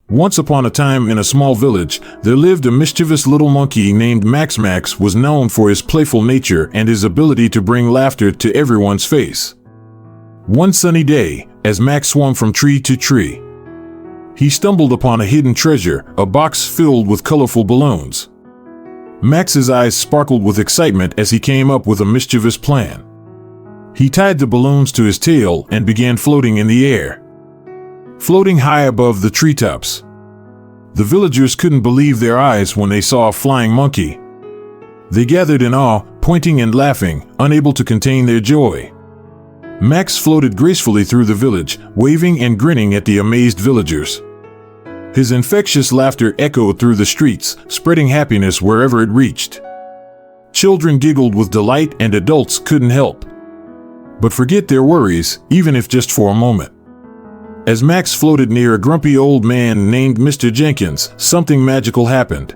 Once upon a time in a small village, there lived a mischievous little monkey named Max. Max was known for his playful nature and his ability to bring laughter to everyone's face. One sunny day, as Max swung from tree to tree, he stumbled upon a hidden treasure, a box filled with colorful balloons. Max's eyes sparkled with excitement as he came up with a mischievous plan. He tied the balloons to his tail and began floating in the air. Floating high above the treetops, the villagers couldn't believe their eyes when they saw a flying monkey. They gathered in awe, pointing and laughing, unable to contain their joy. Max floated gracefully through the village, waving and grinning at the amazed villagers. His infectious laughter echoed through the streets, spreading happiness wherever it reached. Children giggled with delight and adults couldn't help but forget their worries, even if just for a moment. As Max floated near a grumpy old man named Mr. Jenkins, something magical happened.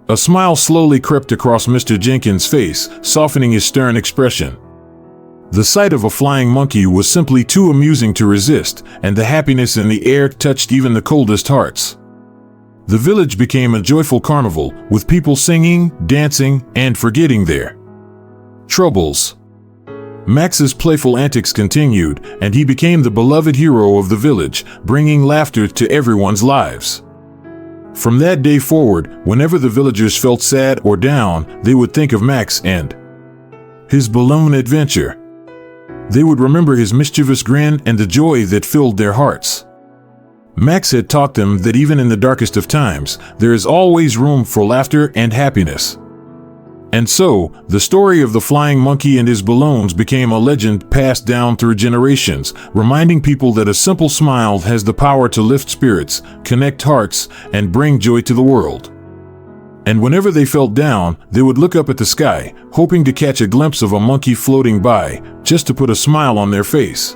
A smile slowly crept across Mr. Jenkins' face, softening his stern expression. The sight of a flying monkey was simply too amusing to resist, and the happiness in the air touched even the coldest hearts. The village became a joyful carnival, with people singing, dancing, and forgetting their troubles. Max's playful antics continued, and he became the beloved hero of the village, bringing laughter to everyone's lives. From that day forward, whenever the villagers felt sad or down, they would think of Max and his balloon adventure. They would remember his mischievous grin and the joy that filled their hearts. Max had taught them that even in the darkest of times, there is always room for laughter and happiness. And so, the story of the flying monkey and his balloons became a legend passed down through generations, reminding people that a simple smile has the power to lift spirits, connect hearts, and bring joy to the world. And whenever they felt down, they would look up at the sky, hoping to catch a glimpse of a monkey floating by, just to put a smile on their face.